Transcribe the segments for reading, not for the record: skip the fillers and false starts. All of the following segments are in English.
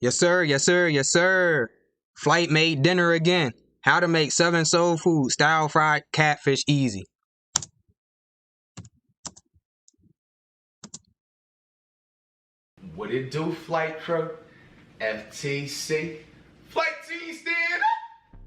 Yes, sir. Yes, sir. Yes, sir. Flight made dinner again. How to make Southern soul food style fried catfish easy. What it do, flight crew? FTC. Flight team stand up!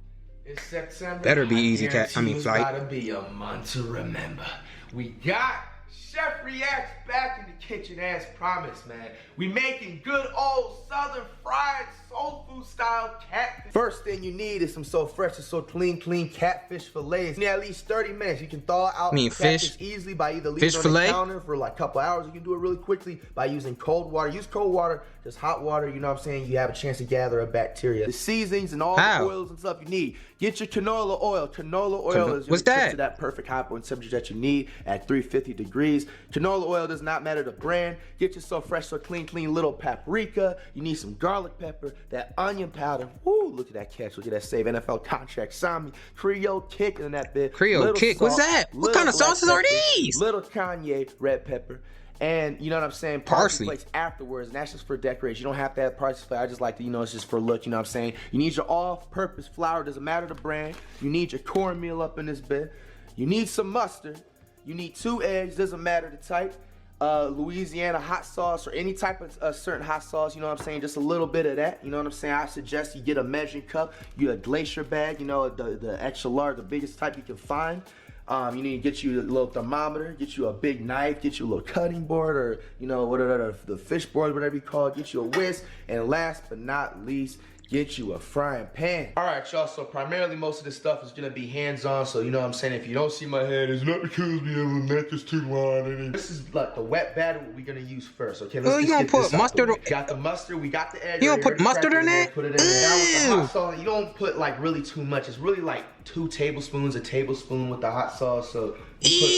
It's September. Better be easy, flight. flight. Gotta be a month to remember. We got Chef Reacts back in the kitchen as promised, man. We making good old Southern fried soul food style catfish. First thing you need is some so fresh and so clean catfish fillets. In at least 30 minutes, you can thaw out catfish easily by either leaving it on the counter for like a couple hours. You can do it really quickly by using cold water. Use cold water, just hot water, you know what I'm saying? You have a chance to gather a bacteria. The seasonings and all the oils and stuff you need. Get your canola oil. Canola oil is to that perfect hot point temperature that you need at 350 degrees. Canola oil does not matter the brand. Get your so fresh, so clean little paprika. You need some garlic pepper, that onion powder. Woo, look at that catch. Look at that save. NFL contract. Sign me. Creole kick in that bit. Creole kick? What's that? What kind of sauces are these? Little Kanye red pepper. And you know what I'm saying? Parsley flakes afterwards, and that's just for decoration. You don't have to have parsley flakes. I just like to, it's just for look, you know what I'm saying? You need your all-purpose flour, doesn't matter the brand. You need your cornmeal up in this bit. You need some mustard. You need 2 eggs, doesn't matter the type. Louisiana hot sauce or any type of certain hot sauce, you know what I'm saying? Just a little bit of that, you know what I'm saying? I suggest you get a measuring cup, you get a glacier bag, the extra large, the biggest type you can find. You need to get you a little thermometer, get you a big knife, get you a little cutting board, or whatever the fish board, whatever you call it, get you a whisk, and last but not least, get you a frying pan. All right, y'all, so primarily most of this stuff is gonna be hands-on, so you know what I'm saying, if you don't see my head, it's not because we have a neck is too long. This is like the wet batter what we're gonna use first, okay? Let's you don't put mustard on. Got the mustard, we got the egg. You don't put mustard in that? Put it in there. Now with the hot sauce, you don't put like really too much. It's really like 2 tablespoons, a tablespoon with the hot sauce, so you put,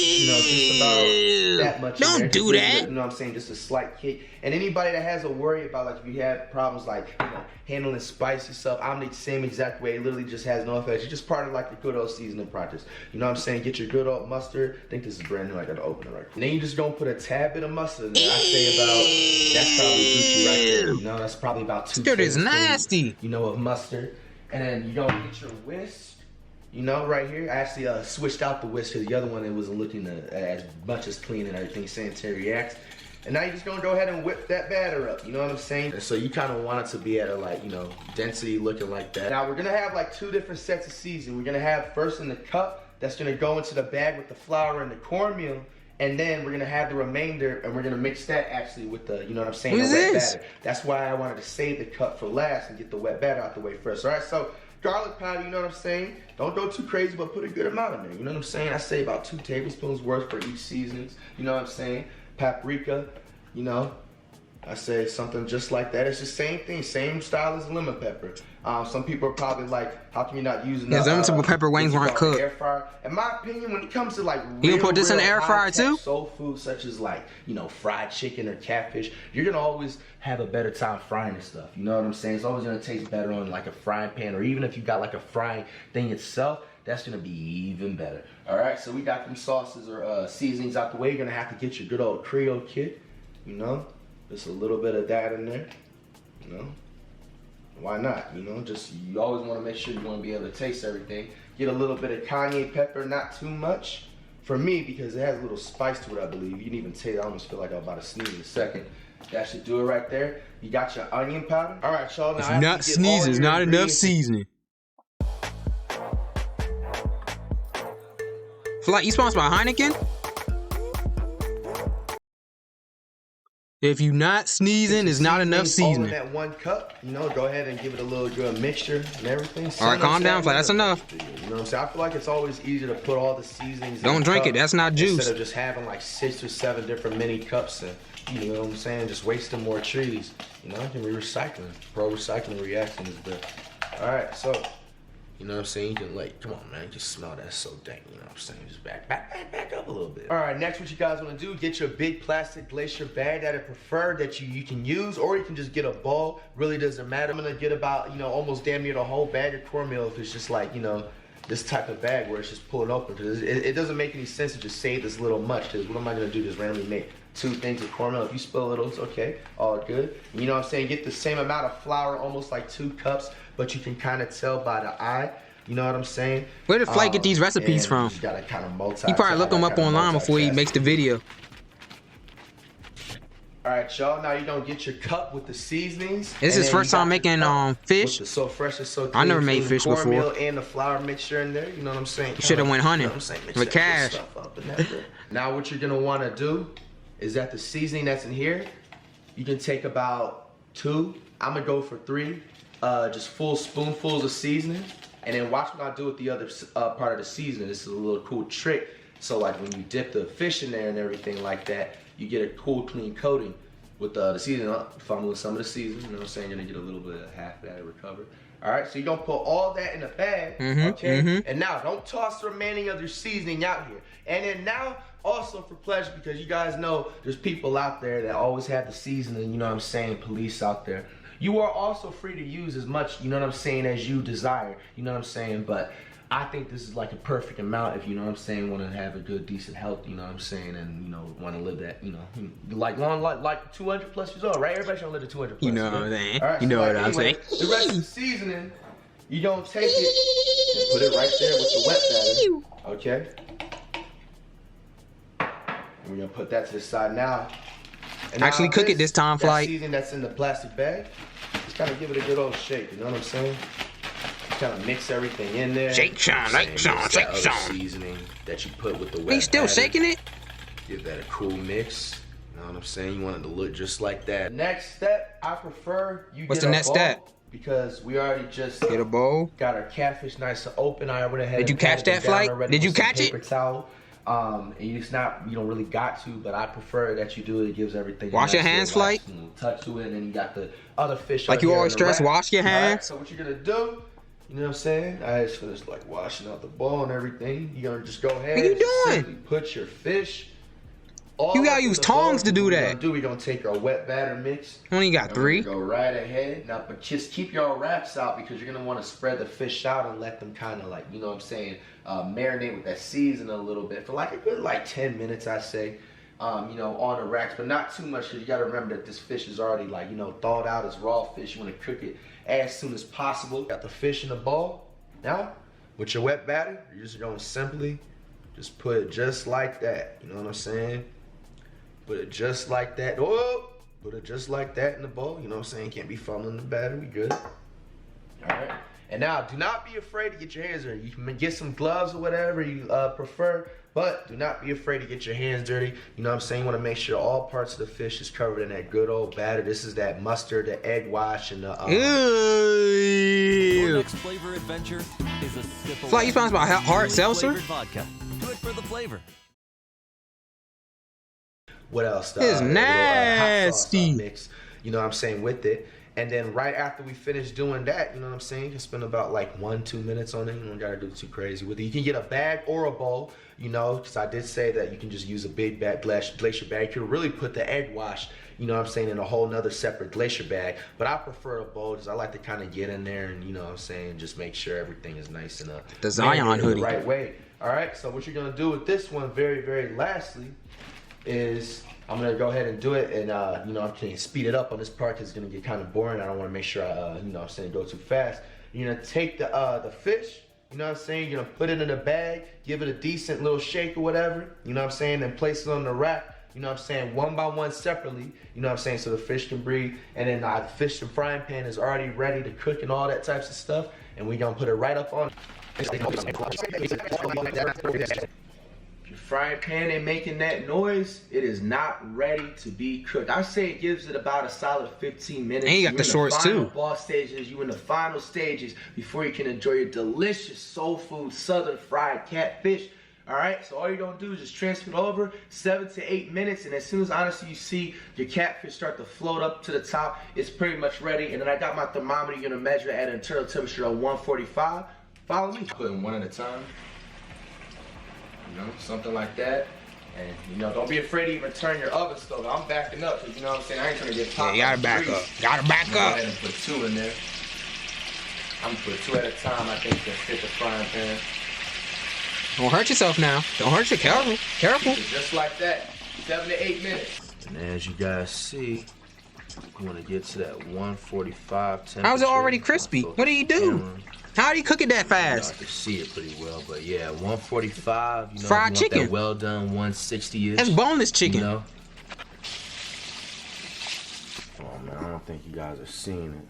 just about that much. Don't do that. You know what I'm saying? Just a slight kick. And anybody that has a worry about like if you have problems like handling spicy stuff, I'm the same exact way. It literally just has no effect. It's just part of like the good old seasoning process. You know what I'm saying? Get your good old mustard. I think this is brand new. I gotta open it right quick. And then you just gonna put a tad bit of mustard in there. I say about, that's probably Gucci right there. That's probably about 2 tablespoons. Is nasty. Of mustard. And then you're gonna get your whisk. Right here, I actually switched out the whisk because the other one, it wasn't looking as much as clean and everything, sanitary reacts. And now you're just gonna go ahead and whip that batter up, you know what I'm saying? And so you kind of want it to be at a density looking like that. Now we're gonna have like 2 different sets of seasoning. We're gonna have first in the cup, that's gonna go into the bag with the flour and the cornmeal. And then we're gonna have the remainder, and we're gonna mix that actually with the, the wet batter. That's why I wanted to save the cup for last and get the wet batter out the way first. All right, so garlic powder, you know what I'm saying? Don't go too crazy, but put a good amount in there. You know what I'm saying? I say about 2 tablespoons worth for each seasonings. You know what I'm saying? Paprika, I say something just like that. It's the same thing, same style as lemon pepper. Some people are probably like, how come you're not using the lemon pepper wings weren't cooked? Air fryer. In my opinion, when it comes to like you can put this in the air fryer too? Soul food such as like, fried chicken or catfish, you're gonna always have a better time frying this stuff. You know what I'm saying? It's always gonna taste better on like a frying pan, or even if you got like a frying thing itself, that's gonna be even better. All right, so we got them sauces or seasonings out the way. You're gonna have to get your good old Creole kit, just a little bit of that in there, Why not, Just, you always want to make sure you want to be able to taste everything. Get a little bit of cayenne pepper, not too much for me because it has a little spice to it, I believe. You can even taste, I almost feel like I'm about to sneeze in a second. That should do it right there. You got your onion powder. All right, y'all. It's not sneezing, it's not enough seasoning. Flight, you sponsored by Heineken? If you not sneezing, it's not enough seasoning. All in that 1 cup, go ahead and give it a little good mixture and everything. All right, calm down, Flight. That's enough. You know what I'm saying? I feel like it's always easier to put all the seasonings. Don't drink it. That's not juice. Instead of just having like 6 or 7 different mini cups and you know what I'm saying, just wasting more trees. It can be recycling. Pro recycling reaction is the. All right, so. You know what I'm saying? You can come on, man, just smell that so dank. You know what I'm saying? Just back up a little bit. All right, next what you guys want to do, get your big plastic glacier bag that I prefer that you can use, or you can just get a bowl. Really doesn't matter. I'm gonna get about, almost damn near the whole bag of cornmeal if it's just like, this type of bag where it's just pulled open. Because it doesn't make any sense to just save this little much, because what am I gonna do? Just randomly make 2 things of cornmeal. If you spill a little, it's okay, all good. You know what I'm saying? Get the same amount of flour, almost like 2 cups, but you can kind of tell by the eye. You know what I'm saying? Where did Flight get these recipes from? You gotta kind of he probably look them up online before he makes the video. Alright, y'all, now you're gonna get your cup with the seasonings. This is first time making fish. So fresh and so clean. I never made fish before. And the flour mixture in there, you know what I'm saying? You should have went hunting with cash. Now what you're gonna wanna do is that the seasoning that's in here, you can take about 2, I'm gonna go for 3, just full spoonfuls of seasoning. And then watch what I do with the other part of the seasoning. This is a little cool trick. So like when you dip the fish in there and everything like that, you get a cool clean coating with the seasoning. If I'm with some of the seasoning, you know what I'm saying? You're gonna get a little bit of half of that to recover. All right, so you're gonna put all that in a bag, okay? And now don't toss the remaining of your seasoning out here. And then now, also for pleasure, because you guys know there's people out there that always have the seasoning, you know what I'm saying, police out there. You are also free to use as much, you know what I'm saying, as you desire, you know what I'm saying, but I think this is like a perfect amount if, you know what I'm saying, want to have a good, decent health, you know what I'm saying, and, you know, want to live that, you know, like long, like 200 plus years old, right? Everybody should live to 200 plus. You know what I'm saying? All right, you know so what I'm saying? The rest of the seasoning, you don't take it and put it right there with the wet batter, okay? And we're going to put that to the side now. And actually cook it this time, Flight. Seasoning that's in the plastic bag, just kind of give it a good old shake, you know what I'm saying? Kind of mix everything in there. Shake, Sean, like Sean, shake, Sean. Seasoning that you put with the wet He's still batter. shaking it? Give that a cool mix. You know what I'm saying? You want it to look just like that. Next step, I prefer you What's get the a next bowl step? Because we already just get a bowl. Got our catfish nice and open. I went ahead. Did you catch that, Flight? Did you catch it? Paper towel. It's not, you don't really got to, but I prefer that you do it. It gives everything. Wash your hands, Flight. Touch to it, and then you got the other fish. Like you always stress, wash your hands. Right, so what you're gonna do? You know what I'm saying? I just finished like washing out the bowl and everything. You're gonna just go ahead. What are you doing? Put your fish. You gotta use tongs to do that. We're gonna take our wet batter mix. Only got 3. Go right ahead. Now, but just keep your wraps out because you're gonna want to spread the fish out and let them kind of like, you know what I'm saying, marinate with that season a little bit for like a good like 10 minutes, I say. You know, on the racks, but not too much because you got to remember that this fish is already like, you know, thawed out as raw fish. You want to cook it as soon as possible. Got the fish in the bowl. Now, with your wet batter, you're just going to simply just put it just like that. You know what I'm saying? Put it just like that. Oh, put it just like that in the bowl. You know what I'm saying? Can't be fumbling the batter. We good. All right. And now, do not be afraid to get your hands dirty. You can get some gloves or whatever you prefer, but do not be afraid to get your hands dirty. You know what I'm saying? You want to make sure all parts of the fish is covered in that good old batter. This is that mustard, the egg wash, and the... Your next flavor adventure is a sip of Flight, you sponsored by hard seltzer? Vodka. Do it for the flavor. What else? It's nasty. Hot sauce mix, you know what I'm saying, with it. And then right after we finish doing that, you know what I'm saying, you can spend about like 1-2 minutes on it. You don't gotta do too crazy with it. You can get a bag or a bowl, you know, because I did say that you can just use a big bag, glacier bag. You can really put the egg wash, you know what I'm saying, in a whole nother separate glacier bag. But I prefer a bowl because I like to kind of get in there and, you know what I'm saying, just make sure everything is nice and the Zion hoodie. The right way. All right, so what you're gonna do with this one, very, very lastly, is I'm gonna go ahead and do it, and you know, I'm gonna speed it up on this part because it's gonna get kind of boring. I don't want to make sure I, you know what I'm saying, go too fast. You're gonna take the fish, you know what I'm saying, you're gonna put it in a bag, give it a decent little shake or whatever, you know what I'm saying, then place it on the rack, you know what I'm saying, one by one separately, you know what I'm saying, so the fish can breathe. And then the fish and frying pan is already ready to cook and all that types of stuff, and we're gonna put it right up on. If your frying pan ain't making that noise, it is not ready to be cooked. I say it gives it about a solid 15 minutes. And you got the shorts too. Boss stages, you in the final stages before you can enjoy your delicious soul food southern fried catfish. All right, so all you're gonna do is just transfer it over 7 to 8 minutes, and as soon as honestly you see your catfish start to float up to the top, it's pretty much ready. And then I got my thermometer. You're gonna measure it at an internal temperature of 145. Follow me. Putting one at a time. You know, something like that. And, you know, don't be afraid to even turn your oven stove. I'm backing up because, you know what I'm saying, I ain't trying to get popped. Yeah, you gotta back up. Gotta back up. Go ahead and put 2 in there. I'm gonna put 2 at a time. I think to fit the frying pan. Don't hurt yourself now. Don't hurt your careful. Careful. Just like that. 7 to 8 minutes. And as you guys see, I'm gonna get to that 145 temperature. How's it already crispy? What did he do? How did he cook it that fast? I can see it pretty well, but yeah, 145. You know, fried you chicken. That well done 160-ish. That's boneless chicken. You know? Oh man, I don't think you guys are seeing it.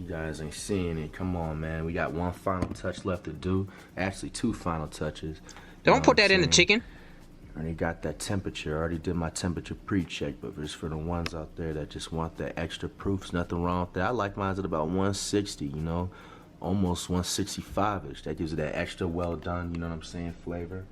You guys ain't seeing it. Come on, man. We got one final touch left to do. Actually, two final touches. Don't put that in the chicken. I already got that temperature. I already did my temperature pre-check, but just for the ones out there that just want that extra proof, there's nothing wrong with that. I like mine at about 160, you know, almost 165-ish. That gives it that extra well done, you know what I'm saying, flavor.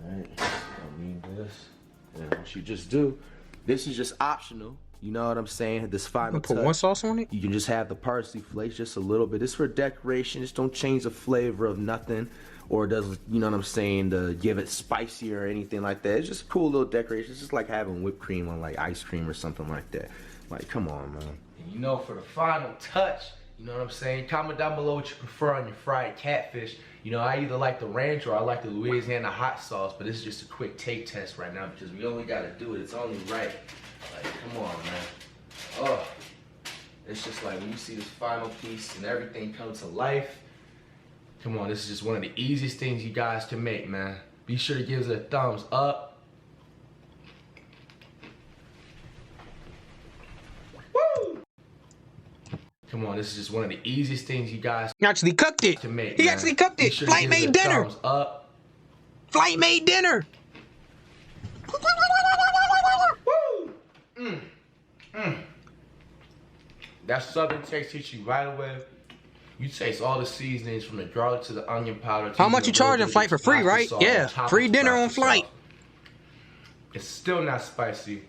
All right, I need this. And what you just do, this is just optional. You know what I'm saying? This final touch. Put one sauce on it? You can just have the parsley flakes, just a little bit. It's for decoration. Just don't change the flavor of nothing. Or does, you know what I'm saying, to give it spicy or anything like that. It's just a cool little decoration. It's just like having whipped cream on like ice cream or something like that. Like, come on, man. And you know, for the final touch, you know what I'm saying? Comment down below what you prefer on your fried catfish. You know, I either like the ranch or I like the Louisiana hot sauce, but this is just a quick take test right now because we only got to do it. It's only right. Like, come on, man. Oh, it's just like when you see this final piece and everything come to life. Come on, this is just one of the easiest things you guys can make, man. Be sure to give it a thumbs up. Woo! Come on, this is just one of the easiest things you guys actually cooked it. Can make, he man. actually cooked it. Sure Flight made dinner. Thumbs up. Flight made dinner. Woo! That southern taste hits you right away. You taste all the seasonings from the garlic to the onion powder. How much you charging Flight for free, right? Yeah, free dinner on Flight. It's still not spicy.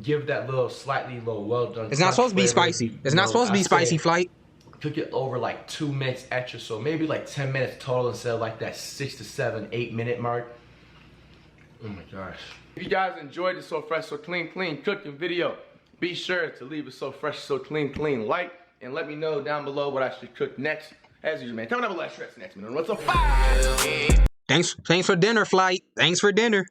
Give that little slightly low well done. It's not supposed to be spicy. It's not supposed to be spicy, Flight. Cook it over like 2 minutes extra, so maybe like 10 minutes total instead of like that 6 to 7, 8 minute mark. Oh my gosh. If you guys enjoyed the So Fresh, So Clean cooking video, be sure to leave a So Fresh, So Clean like, and let me know down below what I should cook next. As usual, man, comment down below what I should next. What's up? Thanks for dinner, Flight. Thanks for dinner.